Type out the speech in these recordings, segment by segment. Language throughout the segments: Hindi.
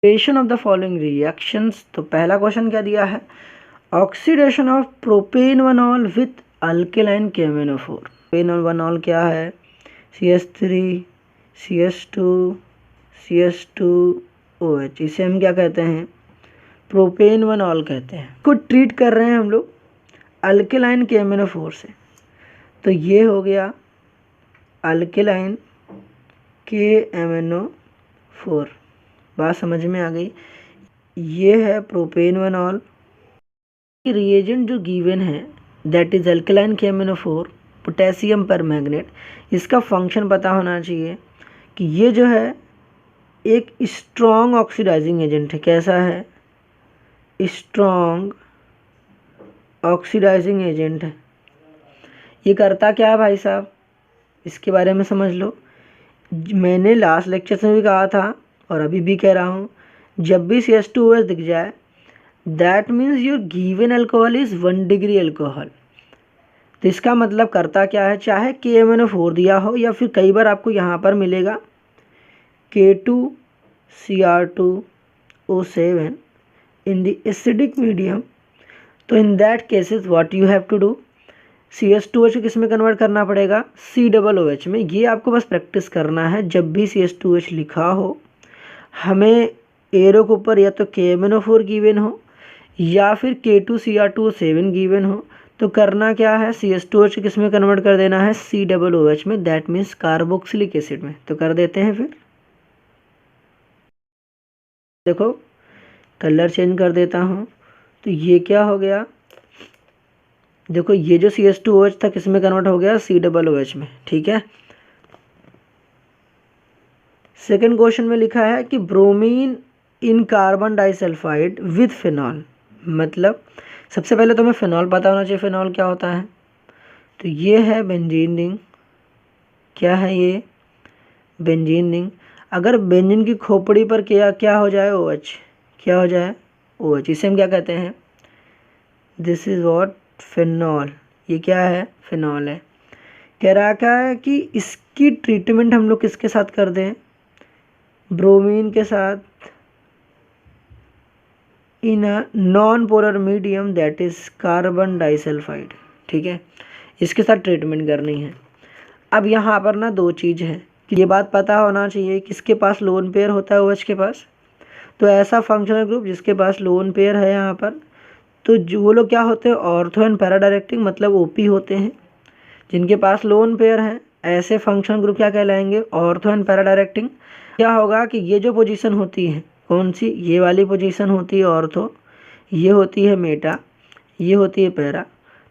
Oxidation of the following reactions. तो पहला क्वेश्चन क्या दिया है, oxidation of propan one ol with alkaline KMnO4। Propan one ol क्या है, CH3 CH2 CH2OH, इसे हम क्या कहते हैं, प्रोपेनवनॉल कहते हैं। को ट्रीट कर रहे हैं हम लोग अल्केलाइन KMnO4 से। तो ये हो गया अल्केलाइन KMnO4, बात समझ में आ गई। ये है प्रोपेनवनॉल। रिएजेंट जो गिवन है that is alkaline KMnO4 potassium पर मैग्नेट। इसका फंक्शन पता होना चाहिए कि ये जो है एक स्ट्रॉन्ग ऑक्सीडाइजिंग एजेंट है। कैसा है, स्ट्रॉन्ग ऑक्सीडाइजिंग एजेंट है। ये करता क्या है भाई साहब, इसके बारे में समझ लो। मैंने लास्ट लेक्चर में भी कहा था और अभी भी कह रहा हूँ, जब भी CH2OH दिख जाए that means your given alcohol is 1 degree alcohol. तो इसका मतलब करता क्या है, चाहे KMnO4 दिया हो या फिर कई बार आपको यहाँ पर मिलेगा K2Cr2O7 in the acidic medium. तो in that cases what you have to do, CH2OH को किस में कन्वर्ट करना पड़ेगा, COOH में। ये आपको बस प्रैक्टिस करना है। जब भी CH2OH लिखा हो, हमें एरो के ऊपर या तो KMnO4 गिवन हो या फिर K2Cr2O7 गिवन हो, तो करना क्या है, CH2OH किस में कन्वर्ट कर देना है, COOH में, दैट मीन्स कार्बोक्सिलिक एसिड में। तो कर देते हैं। फिर देखो कलर चेंज कर देता हूँ। तो ये क्या हो गया, देखो ये जो CH2OH था किस में कन्वर्ट हो गया, COOH में। ठीक है। सेकेंड क्वेश्चन में लिखा है कि bromine in carbon disulphide with phenol. मतलब सबसे पहले तो हमें फिनॉल पता होना चाहिए, फिनॉल क्या होता है। तो ये है बेंजीन रिंग। क्या है ये, बेंजीन रिंग। अगर बेंजीन की खोपड़ी पर क्या हो जाए, OH, क्या हो जाए, OH, इसे हम क्या कहते हैं, दिस इज व्हाट, फिनॉल। ये क्या है, फिनॉल है। कह रहा क्या है कि इसकी ट्रीटमेंट हम लोग किसके साथ कर दें, ब्रोमीन के साथ, in a non polar medium that is carbon disulphide. ठीक है, इसके साथ ट्रीटमेंट करनी है। अब यहाँ पर ना दो चीज़ है कि ये बात पता होना चाहिए किसके पास लोन पेयर होता है, OH के पास। तो ऐसा फंक्शनल ग्रुप जिसके पास लोन पेयर है यहाँ पर, तो जो वो लोग क्या होते हैं, ऑर्थो एंड पैरा डायरेक्टिंग, मतलब OP होते हैं। जिनके पास लोन पेयर है ऐसे फंक्शनल ग्रुप क्या कहलाएंगे, ऑर्थो एंड पैरा डायरेक्टिंग। क्या होगा कि ये जो पोजीशन होती है, कौन सी, ये वाली पोजीशन होती है ऑर्थो, ये होती है मेटा, ये होती है पैरा।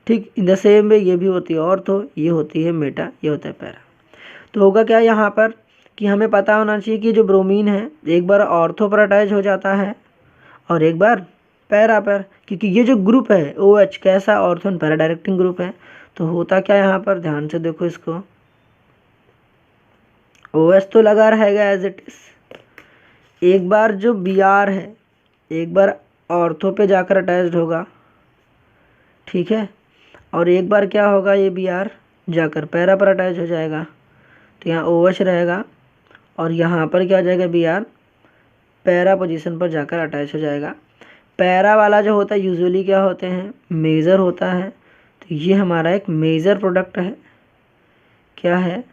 ठीक इन द सेम वे ये भी होती है ऑर्थो, ये होती है मेटा, ये होता है पैरा। तो होगा क्या यहाँ पर कि हमें पता होना चाहिए कि जो ब्रोमीन है एक बार ऑर्थो पर अटैच हो जाता है और एक बार पैरा पर, क्योंकि ये जो ग्रुप है OH कैसा, ortho and para directing group है। तो होता क्या यहाँ पर, ध्यान से देखो इसको, OH तो लगा रहेगा एज इट इज। एक बार जो Br है एक बार ऑर्थो पे जाकर अटैच्ड होगा, ठीक है, और एक बार क्या होगा, ये Br जाकर पैरा पर अटैच हो जाएगा। तो यहाँ OH रहेगा और यहाँ पर क्या हो जाएगा, Br पैरा पोजीशन पर जाकर अटैच हो जाएगा। पैरा वाला जो होता है यूजुअली क्या होते हैं, मेजर होता है। तो ये हमारा एक मेजर प्रोडक्ट है। क्या है,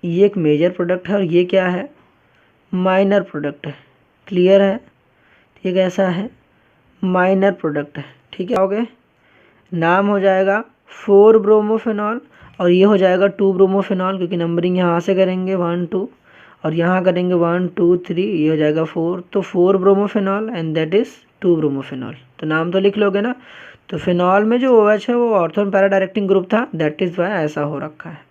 ये एक मेजर प्रोडक्ट है और ये क्या है, माइनर प्रोडक्ट है। क्लियर है, ठीक है, ऐसा है माइनर प्रोडक्ट है। ठीक है, ओके, नाम हो जाएगा 4 ब्रोमोफेनॉल और ये हो जाएगा 2 ब्रोमोफेनॉल, क्योंकि नंबरिंग यहाँ से करेंगे 1 2 और यहाँ करेंगे 1 2 3, ये हो जाएगा 4। तो 4 ब्रोमोफेनॉल एंड दैट इज़ 2 ब्रोमोफेनॉल। तो नाम तो लिख लोगे ना। तो फिनॉल में जो OH है वो ortho and para directing group था, दैट इज़ वाई ऐसा हो रखा है।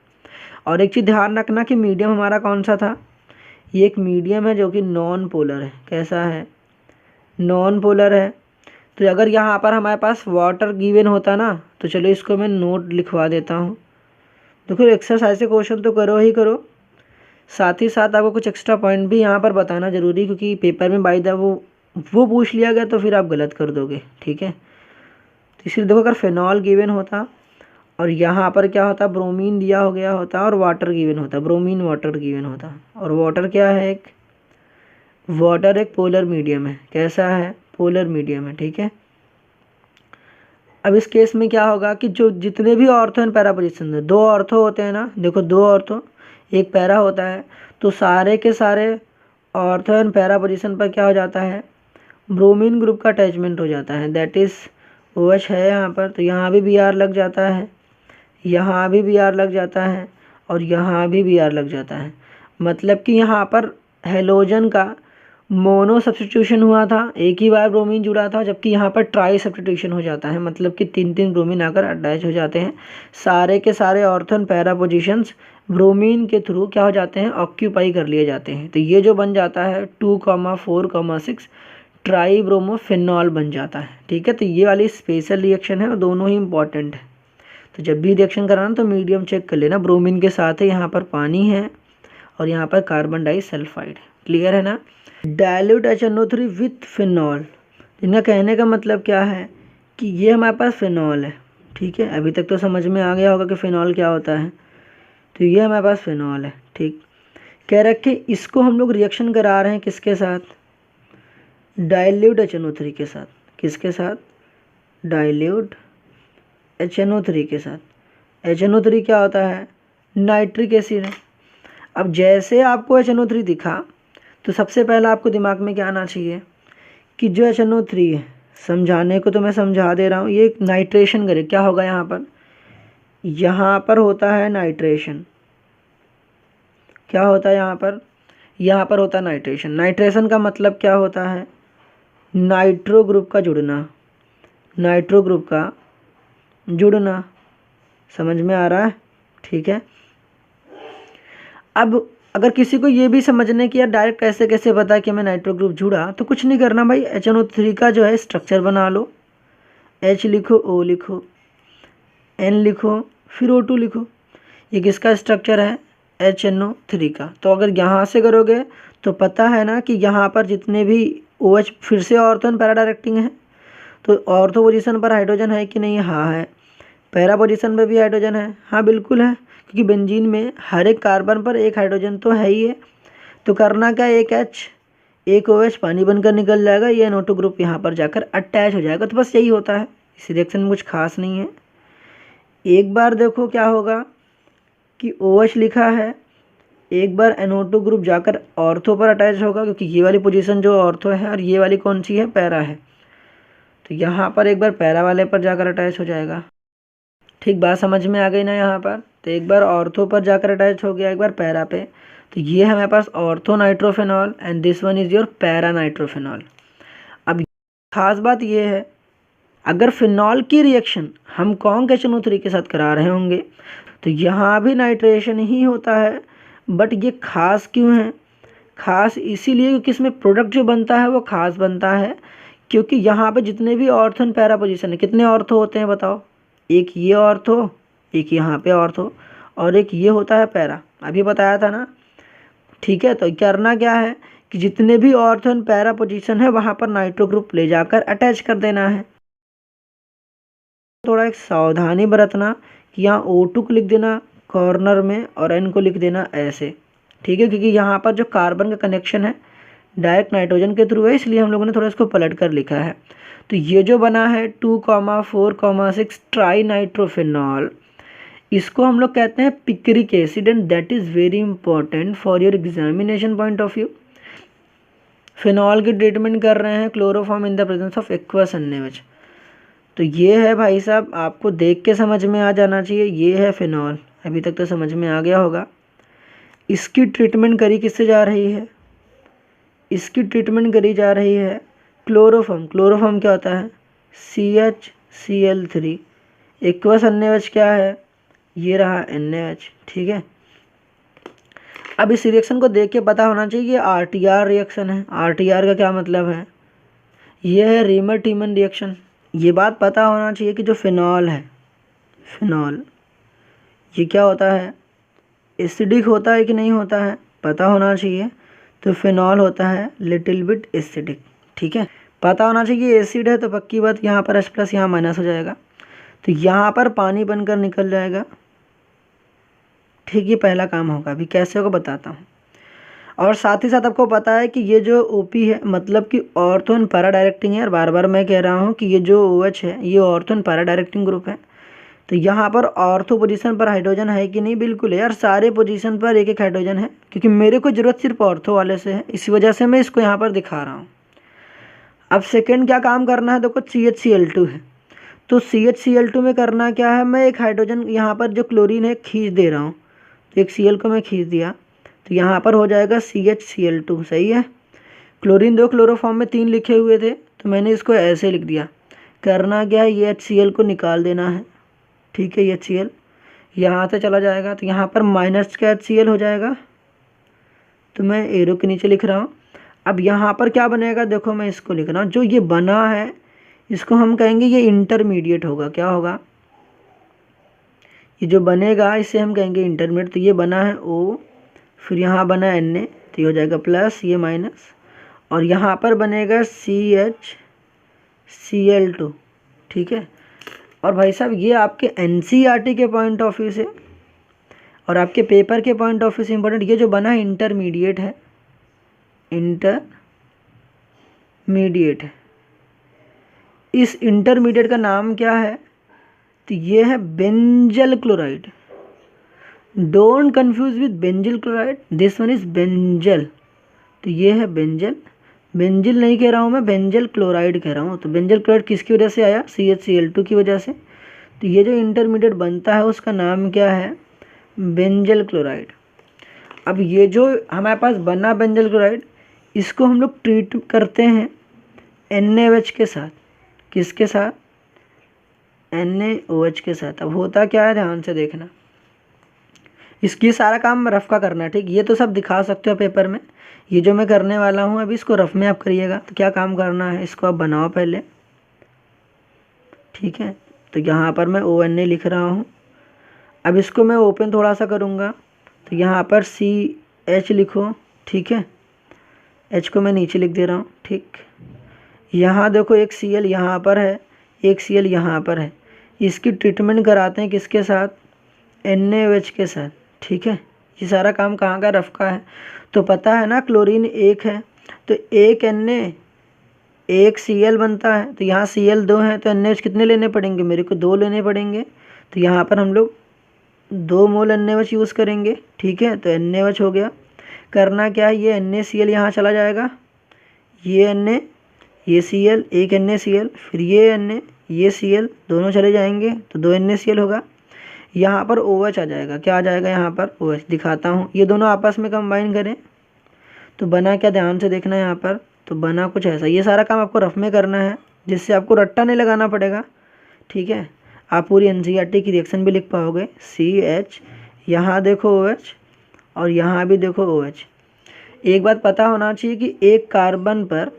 और एक चीज़ ध्यान रखना कि मीडियम हमारा कौन सा था, ये एक मीडियम है जो कि नॉन पोलर है। कैसा है, नॉन पोलर है। तो अगर यहाँ पर हमारे पास वाटर गिवन होता ना, तो चलो इसको मैं नोट लिखवा देता हूँ। देखो एक्सरसाइज से क्वेश्चन तो करो ही करो, साथ ही साथ आपको कुछ एक्स्ट्रा पॉइंट भी यहाँ पर बताना जरूरी, क्योंकि पेपर में बाय द वो पूछ लिया गया तो फिर आप गलत कर दोगे। ठीक है, तो इसलिए देखो अगर फिनॉल गिवन होता और यहाँ पर क्या होता, ब्रोमीन दिया हो गया होता और वाटर गिवन होता, ब्रोमीन वाटर गिवन होता। और वाटर क्या है, एक वाटर एक पोलर मीडियम है, कैसा है, पोलर मीडियम है, ठीक है। अब इस केस में क्या होगा कि जो जितने भी ऑर्थो एंड पैरा पोजिशन है, दो ऑर्थो होते हैं ना, देखो दो ऑर्थो एक पैरा होता है, तो सारे के सारे ऑर्थो एंड पैरा पोजिशन पर क्या हो जाता है, ब्रोमीन ग्रुप का अटैचमेंट हो जाता है, दैट इज़ OH है यहाँ पर, तो यहाँ भी Br लग जाता है, यहाँ भी Br लग जाता है और यहाँ भी Br लग जाता है। मतलब कि यहाँ पर हेलोजन का मोनो सब्स्टिट्यूशन हुआ था, एक ही बार ब्रोमीन जुड़ा था, जबकि यहाँ पर ट्राई सब्स्टिट्यूशन हो जाता है, मतलब कि तीन तीन ब्रोमीन आकर अटैच हो जाते हैं। सारे के सारे ortho and para positions bromine के थ्रू क्या हो जाते हैं, ऑक्यूपाई कर लिए जाते हैं। तो ये जो बन जाता है 2,4,6 ट्राई ब्रोमोफिनॉल बन जाता है, ठीक है। तो ये वाली स्पेशल रिएक्शन है और दोनों ही इंपॉर्टेंट है। तो जब भी रिएक्शन कराना तो मीडियम चेक कर लेना, ब्रोमीन के साथ है, यहाँ पर पानी है और यहाँ पर कार्बन डाइसल्फाइड है, क्लियर है ना। डाइल्यूट HNO3 विथ फिनॉल, इनका कहने का मतलब क्या है कि ये हमारे पास फिनॉल है, ठीक है। अभी तक तो समझ में आ गया होगा कि फिनॉल क्या होता है, तो ये हमारे पास फिनॉल है, ठीक। कह रखे इसको हम लोग रिएक्शन करा रहे हैं किसके साथ, डाइल्यूट HNO3 के साथ, किसके साथ, डाइल्यूट HNO3 के साथ। HNO3 क्या होता है, नाइट्रिक एसिड है। अब जैसे आपको HNO3 दिखा तो सबसे पहला आपको दिमाग में क्या आना चाहिए कि जो HNO3 है, समझाने को तो मैं समझा दे रहा हूँ, ये नाइट्रेशन करे, क्या होगा यहाँ पर होता है नाइट्रेशन, क्या होता है यहाँ पर होता है नाइट्रेशन। नाइट्रेशन का मतलब क्या होता है, नाइट्रो ग्रुप का जुड़ना, नाइट्रो ग्रुप का जुड़ना, समझ में आ रहा है, ठीक है। अब अगर किसी को ये भी समझने की यार डायरेक्ट कैसे कैसे पता कि मैं नाइट्रो ग्रुप जुड़ा, तो कुछ नहीं करना भाई, HNO3 का जो है स्ट्रक्चर बना लो, H लिखो, O लिखो, N लिखो, फिर O2 लिखो। ये किसका स्ट्रक्चर है, HNO3 का। तो अगर यहाँ से करोगे तो पता है ना कि यहाँ पर जितने भी OH फिर से ऑर्थो एंड पैरा डायरेक्टिंग है, तो ऑर्थो पोजीशन पर हाइड्रोजन है कि नहीं, हाँ है। पैरा पोजीशन पर भी हाइड्रोजन है, हाँ बिल्कुल है, क्योंकि बेंजीन में हर एक कार्बन पर एक हाइड्रोजन तो है ही है। तो करना क्या, एक H एक OH पानी बनकर निकल जाएगा, ये NO2 ग्रुप यहाँ पर जाकर अटैच हो जाएगा। तो बस यही होता है, इस रिएक्शन में कुछ खास नहीं है। एक बार देखो क्या होगा कि OH लिखा है, एक बार NO2 ग्रुप जाकर ऑर्थो पर अटैच होगा, क्योंकि ये वाली पोजीशन जो ऑर्थो है और ये वाली कौन सी है, पैरा है, तो यहाँ पर एक बार पैरा वाले पर जाकर अटैच हो जाएगा। ठीक, बात समझ में आ गई ना। यहाँ पर तो एक बार ऑर्थो पर जाकर अटैच हो गया, एक बार पैरा पे, तो ये हमारे पास ortho nitrophenol and this one is your para nitrophenol. अब खास बात ये है, अगर फिनॉल की रिएक्शन हम कॉन्क HNO3 के साथ करा रहे होंगे तो यहाँ भी नाइट्रेशन ही होता है, बट ये खास क्यों है, खास इसीलिए क्योंकि इसमें प्रोडक्ट जो बनता है वो खास बनता है, क्योंकि यहाँ पे जितने भी ऑर्थो एंड पैरा पोजीशन है, कितने ऑर्थो होते हैं बताओ, एक ये ऑर्थो, एक यहाँ पे ऑर्थो और एक ये होता है पैरा, अभी बताया था ना, ठीक है। तो करना क्या है कि जितने भी ऑर्थो एंड पैरा पोजीशन है वहाँ पर नाइट्रो ग्रुप ले जाकर अटैच कर देना है। थोड़ा एक सावधानी बरतना कि यहाँ O2 को लिख देना कॉर्नर में और N को लिख देना ऐसे, ठीक है, क्योंकि यहाँ पर जो कार्बन का कनेक्शन है डायरेक्ट नाइट्रोजन के थ्रू है, इसलिए हम लोगों ने थोड़ा इसको पलट कर लिखा है। तो ये जो बना है 2,4,6 ट्राई नाइट्रोफिनॉल, इसको हम लोग कहते हैं picric acid and that is very important for your examination point of view. Phenol की ट्रीटमेंट कर रहे हैं chloroform in the presence of aqueous NaOH। तो ये है भाई साहब, आपको देख के समझ में आ जाना चाहिए, ये है फिनॉल, अभी तक तो समझ में आ गया होगा। इसकी ट्रीटमेंट करी किससे जा रही है, इसकी ट्रीटमेंट करी जा रही है क्लोरोफॉर्म। क्लोरोफॉर्म क्या होता है, CHCl3, एक्वस NaOH क्या है, ये रहा NaOH, ठीक है। अब इस रिएक्शन को देख के पता होना चाहिए ये RTR रिएक्शन है। RTR का क्या मतलब है, ये है रीमर टीमन रिएक्शन। ये बात पता होना चाहिए कि जो फिनॉल है, फिनॉल ये क्या होता है, एसिडिक होता है कि नहीं होता है, पता होना चाहिए। तो फिनॉल होता है लिटिल बिट एसिडिक, ठीक है, पता होना चाहिए एसिड है, तो पक्की बात यहाँ पर H+ यहाँ माइनस हो जाएगा, तो यहाँ पर पानी बनकर निकल जाएगा, ठीक। ये पहला काम होगा, अभी कैसे होगा बताता हूँ। और साथ ही साथ आपको पता है कि ये जो OP है मतलब कि ऑर्थो एंड पैरा डायरेक्टिंग है, और बार बार मैं कह रहा हूँ कि ये जो OH है ये ortho and para directing group है। तो यहाँ पर ऑर्थो पोजीशन पर हाइड्रोजन है कि नहीं, बिल्कुल है यार, सारे पोजीशन पर एक एक हाइड्रोजन है, क्योंकि मेरे को ज़रूरत सिर्फ ऑर्थो वाले से है, इसी वजह से मैं इसको यहाँ पर दिखा रहा हूँ। अब सेकेंड क्या काम करना है, देखो CHCl2 है, तो CHCl2 में करना क्या है, मैं एक हाइड्रोजन यहाँ पर जो क्लोरीन है खींच दे रहा हूँ, तो एक Cl को मैं खींच दिया, तो यहाँ पर हो जाएगा CHCl2, सही है। क्लोरीन दो क्लोरोफॉर्म में 3 लिखे हुए थे, तो मैंने इसको ऐसे लिख दिया। करना क्या है, ये HCl को निकाल देना है, ठीक है। ये HCl यहाँ से चला जाएगा, तो यहाँ पर माइनस का HCl हो जाएगा, तो मैं एरो के नीचे लिख रहा हूँ। अब यहाँ पर क्या बनेगा, देखो मैं इसको लिख रहा हूँ, जो ये बना है इसको हम कहेंगे ये इंटरमीडिएट होगा। क्या होगा, ये जो बनेगा इसे हम कहेंगे इंटरमीडिएट। तो ये बना है O, फिर यहाँ बना है Na, तो ये हो जाएगा प्लस, ये माइनस, और यहाँ पर बनेगा CHCl2, ठीक है। और भाई साहब ये आपके NCERT के पॉइंट ऑफ व्यू से और आपके पेपर के पॉइंट ऑफ व्यू से इम्पोर्टेंट, ये जो बना है इंटरमीडिएट है, इंटरमीडिएट है। इस इंटरमीडिएट का नाम क्या है, तो ये है benzyl chloride. Don't confuse with benzyl chloride, this one is benzyl. तो ये है बेंजल, बेंजिल नहीं कह रहा हूँ मैं, बेंजल क्लोराइड कह रहा हूँ। तो बेंजल क्लोराइड किसकी वजह से आया, CHCl2 की वजह से। तो ये जो इंटरमीडिएट बनता है उसका नाम क्या है, बेंजल क्लोराइड। अब ये जो हमारे पास बना बेंजल क्लोराइड, इसको हम लोग ट्रीट करते हैं NaOH के साथ। किसके साथ, NaOH के साथ। अब होता क्या है, ध्यान से देखना, इसकी सारा काम रफ का करना है, ठीक। ये तो सब दिखा सकते हो पेपर में, ये जो मैं करने वाला हूँ अभी इसको रफ में आप करिएगा। तो क्या काम करना है, इसको आप बनाओ पहले, ठीक है। तो यहाँ पर मैं ONA लिख रहा हूँ। अब इसको मैं ओपन थोड़ा सा करूँगा, तो यहाँ पर CH लिखो, ठीक है। H को मैं नीचे लिख दे रहा हूँ, ठीक। यहाँ देखो एक Cl यहाँ पर है, एक Cl यहाँ पर है, इसकी ट्रीटमेंट कराते हैं किसके साथ, NaOH के साथ, ठीक है। ये सारा काम कहाँ का, रफ का है। तो पता है ना क्लोरीन एक है, तो एक Na एक Cl बनता है, तो यहाँ Cl 2 है, तो NaOH कितने लेने पड़ेंगे, मेरे को 2 लेने पड़ेंगे। तो यहाँ पर हम लोग 2 मोल NaOH यूज़ करेंगे, ठीक है। तो NaOH हो गया। करना क्या है, ये NaCl यहाँ चला जाएगा, ये Na ये Cl, एक NaCl, फिर ये Na ये Cl, दोनों चले जाएंगे, तो 2 NaCl होगा। यहाँ पर OH आ जाएगा, क्या आ जाएगा, यहाँ पर OH दिखाता हूँ। ये दोनों आपस में कंबाइन करें तो बना क्या, ध्यान से देखना यहाँ पर। तो बना कुछ ऐसा। ये सारा काम आपको रफ में करना है, जिससे आपको रट्टा नहीं लगाना पड़ेगा, ठीक है। आप पूरी NCERT की रिएक्शन भी लिख पाओगे। CH, यहाँ देखो OH और यहाँ भी देखो OH। एक बात पता होना चाहिए कि एक कार्बन पर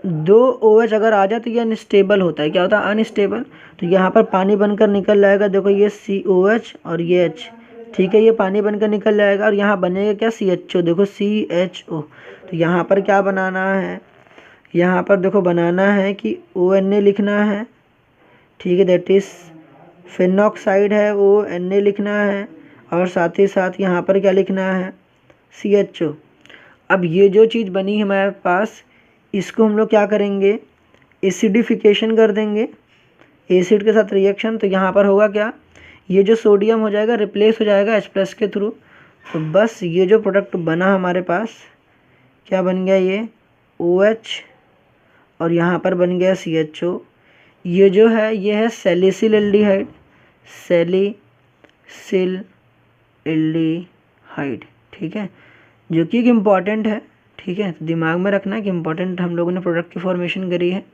2 OH अगर आ जाए तो ये अनस्टेबल होता है। क्या होता है, अनस्टेबल। तो यहाँ पर पानी बनकर निकल जाएगा, देखो ये COH और ये H, ठीक है। ये पानी बनकर निकल जाएगा और यहाँ बनेगा क्या, CHO, देखो CHO। तो यहाँ पर क्या बनाना है, यहाँ पर देखो बनाना है कि ONA लिखना है, ठीक है। दैट इज़ फिनॉक्साइड है, ONA लिखना है, और साथ ही साथ यहाँ पर क्या लिखना है, CHO। अब ये जो चीज़ बनी है हमारे पास, इसको हम लोग क्या करेंगे, एसिडिफिकेशन कर देंगे, एसिड के साथ रिएक्शन। तो यहाँ पर होगा क्या, ये जो सोडियम हो जाएगा रिप्लेस हो जाएगा H+ के थ्रू। तो बस ये जो प्रोडक्ट बना हमारे पास, क्या बन गया, ये OH और यहाँ पर बन गया CHO। ये जो है ये है सैलिसिल एल्डिहाइड, सैलिसिल एल्डिहाइड, ठीक है, जो कि एक इम्पॉर्टेंट है, ठीक है। तो दिमाग में रखना कि इम्पॉर्टेंट हम लोगों ने प्रोडक्ट की फॉर्मेशन करी है,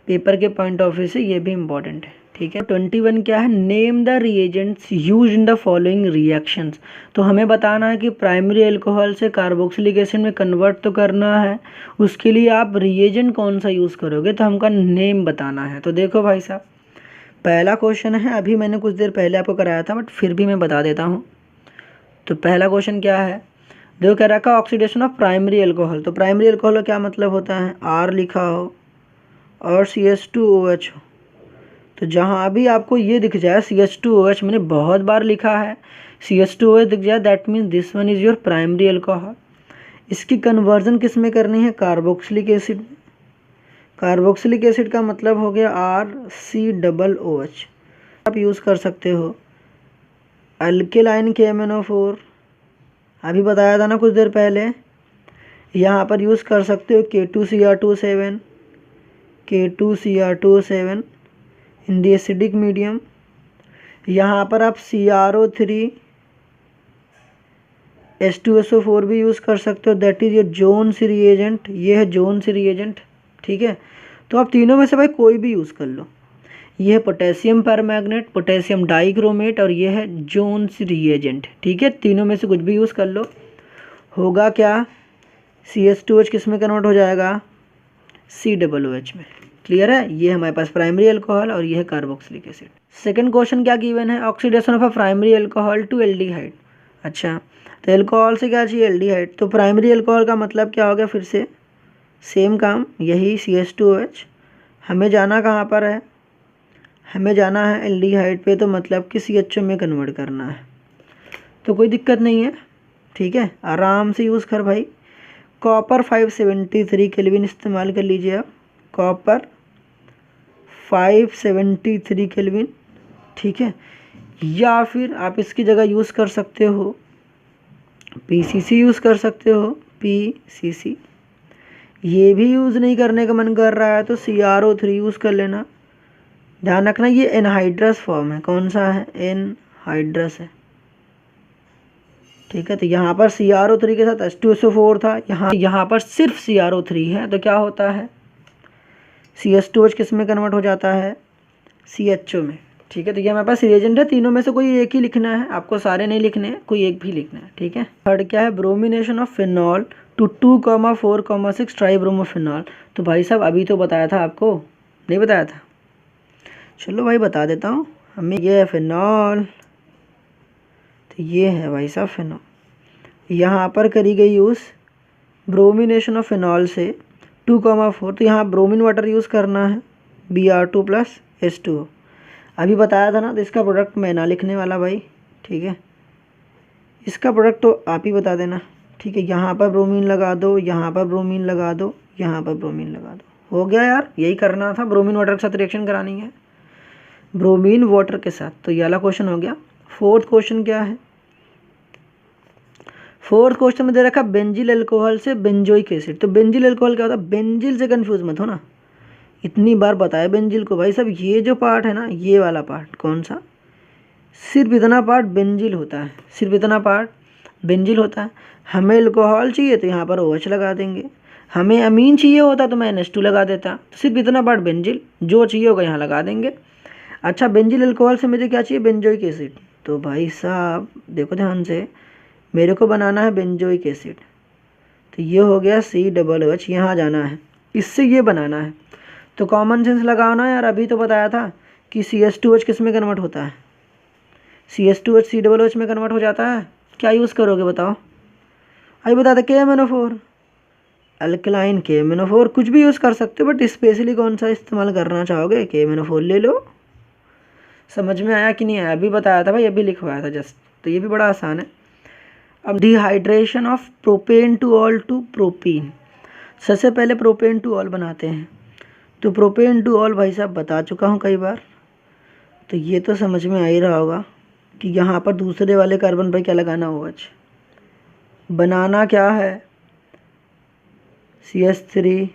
पेपर के पॉइंट ऑफ व्यू से ये भी इम्पॉर्टेंट है, ठीक है। 21 क्या है, name the reagents use in the following reactions. तो हमें बताना है कि प्राइमरी अल्कोहल से कार्बोक्सिलिक एसिड में कन्वर्ट तो करना है, उसके लिए आप रिएजेंट कौन सा यूज़ करोगे, तो हमका नेम बताना है। तो देखो भाई साहब, पहला क्वेश्चन है, अभी मैंने कुछ देर पहले आपको कराया था बट फिर भी मैं बता देता हूँ। तो पहला क्वेश्चन क्या है, देखो कह रखा ऑक्सीडेशन ऑफ प्राइमरी अल्कोहल। तो प्राइमरी अल्कोहल का क्या मतलब होता है, R लिखा हो और CH2OH हो। तो जहाँ भी आपको ये दिख जाए CH2OH, मैंने बहुत बार लिखा है, CH2OH दिख जाए, that means this one is your primary alcohol. इसकी कन्वर्जन किस में करनी है, कार्बोक्सिलिक एसिड में। कार्बोक्सिलिक एसिड का मतलब हो गया RCOOH। आप यूज़ कर सकते हो अल्केलाइन KMnO4, अभी बताया था ना कुछ देर पहले। यहाँ पर यूज़ कर सकते हो K2Cr2O7 इन दी एसिडिक मीडियम। यहाँ पर आप CrO3H2SO4 भी यूज़ कर सकते हो, दैट इज़ ये जोन्स रिएजेंट, ये है जोन्स रिएजेंट, ठीक है। तो आप तीनों में से भाई कोई भी यूज़ कर लो। ये है पोटेशियम परमैंगनेट, पोटेशियम डाइक्रोमेट, और ये है जोन्स रिएजेंट, ठीक है। तीनों में से कुछ भी यूज़ कर लो। होगा क्या, CH2H किस में कन्वर्ट हो जाएगा, COOH में। क्लियर है, ये हमारे पास प्राइमरी अल्कोहल और ये है कार्बोक्सिलिक एसिड। सेकंड क्वेश्चन क्या गिवन है, oxidation of a primary alcohol to aldehyde. अच्छा, तो अल्कोहल से क्या चाहिए, एल्डिहाइड। तो प्राइमरी अल्कोहल का मतलब क्या हो गया, फिर से सेम काम, यही CH2OH। हमें जाना कहाँ पर है, हमें जाना है एल्डिहाइड पे, तो मतलब कि CHO में कन्वर्ट करना है। तो कोई दिक्कत नहीं है, ठीक है, आराम से यूज़ कर भाई। कॉपर 573 केल्विन इस्तेमाल कर लीजिए आप, कॉपर 573 केल्विन, ठीक है। या फिर आप इसकी जगह यूज़ कर सकते हो PCC यूज़ कर सकते हो, PCC। ये भी यूज़ नहीं करने का मन कर रहा है तो CrO3 यूज़ कर लेना। ध्यान रखना ये एनहाइड्रस फॉर्म है, कौन सा है, एनहाइड्रस है, ठीक है। तो यहाँ पर CrO3 के साथ H2SO4 था, यहाँ पर सिर्फ CrO3 है, तो क्या होता है, CH2H किस में कन्वर्ट हो जाता है, CHO में, ठीक है। तो ये हमारे पास रिएजेंट है, तीनों में से कोई एक ही लिखना है, आपको सारे नहीं लिखने हैं, कोई एक भी लिखना है, ठीक है। थर्ड क्या है, bromination of phenol to 2,4,6 tribromophenol. तो भाई साहब अभी तो बताया था आपको, नहीं बताया था, चलो भाई बता देता हूँ। हमें ये है फिनॉल, तो ये है भाई साहब फिनॉल। यहाँ पर करी गई यूज़ ब्रोमिनेशन ऑफ फिनॉल से 2,4, तो यहाँ ब्रोमीन वाटर यूज़ करना है, Br2 + H2O। अभी बताया था ना, तो इसका प्रोडक्ट मैं ना लिखने वाला भाई, ठीक है। इसका प्रोडक्ट तो आप ही बता देना, ठीक है। यहाँ पर ब्रोमीन लगा दो, यहाँ पर ब्रोमीन लगा दो, यहाँ पर ब्रोमीन लगा दो, हो गया यार, यही करना था, ब्रोमीन वाटर के साथ रिएक्शन करानी है, ब्रोमीन वाटर के साथ। तो ये वाला क्वेश्चन हो गया। फोर्थ क्वेश्चन क्या है, फोर्थ क्वेश्चन में दे रखा बेंजिल अल्कोहल से बेंजोइक एसिड। तो बेंजिल अल्कोहल क्या होता है, बेंजिल से कंफ्यूज मत हो ना, इतनी बार बताया बेंजिल को भाई साहब। ये जो पार्ट है ना, ये वाला पार्ट कौन सा, सिर्फ इतना पार्ट बेंजिल होता है, सिर्फ इतना पार्ट बेंजिल होता है। हमें अल्कोहल चाहिए तो यहाँ पर OH लगा देंगे, हमें अमीन चाहिए होता तो मैं NH2 लगा देता। तो सिर्फ इतना पार्ट बेंजिल, जो चाहिए होगा यहाँ लगा देंगे। अच्छा, बेंजिल अल्कोहल से मुझे क्या चाहिए, बेंजोइक एसिड। तो भाई साहब देखो ध्यान से, मेरे को बनाना है बेंजोइक एसिड, तो ये हो गया COOH, यहाँ जाना है, इससे ये बनाना है। तो कॉमन सेंस लगाना यार, अभी तो बताया था कि CH2OH किस में कन्वर्ट होता है, CH2OH COOH में कन्वर्ट हो जाता है। क्या यूज़ करोगे बताओ, अभी बता दे, KMnO4, अल्कलाइन KMnO4, कुछ भी यूज़ कर सकते हो, बट स्पेशली कौन सा इस्तेमाल करना चाहोगे, KMnO4 ले लो। समझ में आया कि नहीं आया, अभी बताया था भाई, अभी लिखवाया था जस्ट, तो ये भी बड़ा आसान है। अब dehydration of propane two ol to propene. सबसे पहले प्रोपेन टू ऑल बनाते हैं, तो प्रोपेन टू ऑल भाई साहब बता चुका हूँ कई बार, तो ये तो समझ में आ ही रहा होगा कि यहाँ पर दूसरे वाले कार्बन पर क्या लगाना होगा, बनाना क्या है, CH3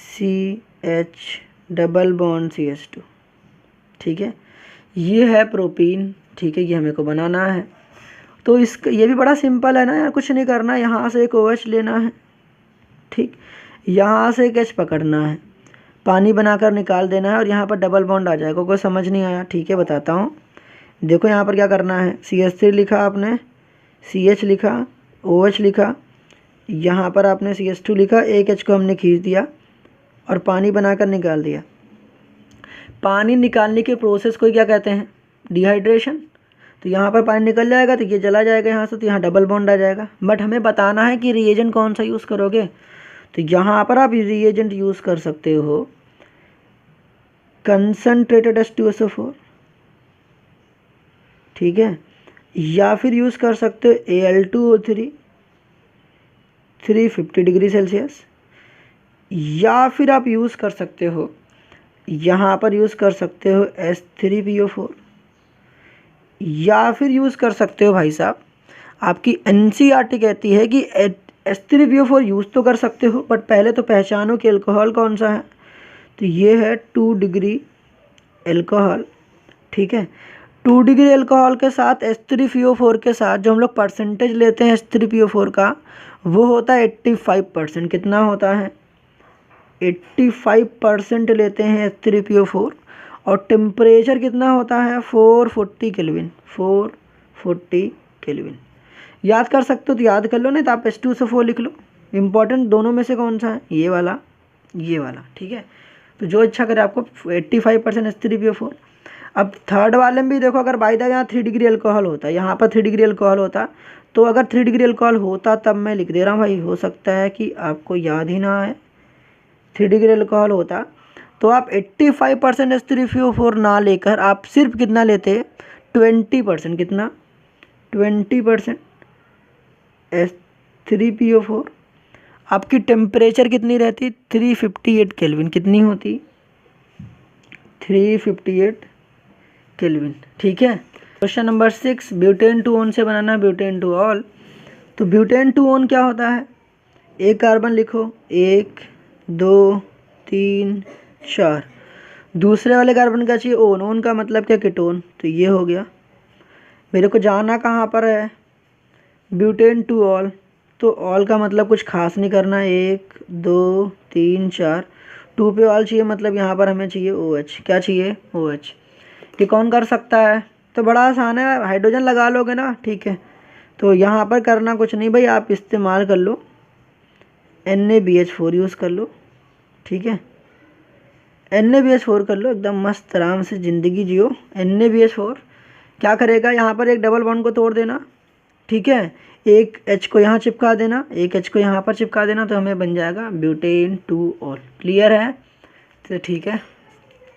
CH double bond CH2, ठीक है। ये है प्रोपीन, ठीक है, ये हमें को बनाना है। तो इसका ये भी बड़ा सिंपल है ना यार, कुछ नहीं करना, यहाँ से एक OH लेना है, ठीक, यहाँ से एक H पकड़ना है, पानी बनाकर निकाल देना है, और यहाँ पर डबल बॉन्ड आ जाएगा। कोई समझ नहीं आया, ठीक है बताता हूँ। देखो यहाँ पर क्या करना है, CH3 लिखा आपने, CH लिखा, OH लिखा, यहाँ पर आपने CH2 लिखा, एक H को हमने खींच दिया और पानी बनाकर निकाल दिया। पानी निकालने के प्रोसेस को क्या कहते हैं, डिहाइड्रेशन। तो यहाँ पर पानी निकल जाएगा तो ये चला जाएगा यहाँ से, तो यहाँ डबल बॉन्ड आ जाएगा। बट हमें बताना है कि रिएजेंट कौन सा यूज़ करोगे, तो यहाँ पर आप रिएजेंट यूज़ कर सकते हो कंसनट्रेटेड H2SO4, ठीक है, या फिर यूज़ कर सकते हो Al2O3, 350 डिग्री सेल्सियस, या फिर आप यूज़ कर सकते हो, यहाँ पर यूज़ कर सकते हो H3PO4, या फिर यूज़ कर सकते हो भाई साहब, आपकी NCERT कहती है कि H3PO4 यूज़ तो कर सकते हो, बट पहले तो पहचानो कि अल्कोहल कौन सा है। तो ये है 2 डिग्री अल्कोहल, ठीक है। 2 डिग्री अल्कोहल के साथ H3PO4 के साथ जो हम लोग परसेंटेज लेते हैं H3PO4 का, वो होता है 85%। कितना होता है? 85% लेते हैं H3PO4। और टेम्परेचर कितना होता है? 440 केल्विन, 440 केल्विन। याद कर सकते हो तो याद कर लो, नहीं तो आप H2SO4 लिख लो। इम्पॉर्टेंट दोनों में से कौन सा है? ये वाला, ये वाला, ठीक है। तो जो इच्छा करे आपको 85% H3PO4। अब थर्ड वाले में भी देखो, अगर बाय द यहाँ 3 डिग्री अल्कोहल होता, यहाँ पर 3 डिग्री अल्कोहल होता, तो अगर 3 डिग्री अल्कोहल होता तब मैं लिख दे रहा हूँ भाई, हो सकता है कि आपको याद ही ना आए। 3 डिग्री अल्कोहल होता तो आप 85% H3PO4 ना लेकर आप सिर्फ कितना लेते? 20%। कितना? 20% H3PO4। आपकी टेम्परेचर कितनी रहती? 358 केल्विन। कितनी होती? 358 केल्विन, ठीक है। Question number 6, butane two own से बनाना ब्यूटेन टू ऑल। तो ब्यूटेन टू ओन क्या होता है? एक कार्बन लिखो, 1 2 3 4। दूसरे वाले कार्बन का चाहिए ओन, ओन का मतलब क्या? कीटोन। तो ये हो गया। मेरे को जाना कहाँ पर है? Butane two all. तो ऑल का मतलब कुछ खास नहीं करना, 1 2 3 4। 2 पे ऑल चाहिए, मतलब यहाँ पर हमें चाहिए OH। क्या चाहिए? OH। ये कौन कर सकता है? तो बड़ा आसान है, हाइड्रोजन लगा लोगे ना, ठीक है। तो यहाँ पर करना कुछ नहीं भाई, आप इस्तेमाल कर लो NaBH4 यूज़ कर लो, ठीक है। NaBH4 कर लो, एकदम मस्त आराम से ज़िंदगी जियो। NaBH4 क्या करेगा? यहाँ पर एक डबल बॉन्ड को तोड़ देना, ठीक है। एक H को यहाँ चिपका देना, एक H को यहाँ पर चिपका देना, तो हमें बन जाएगा ब्यूटेन टू ऑल। क्लियर है? तो ठीक है।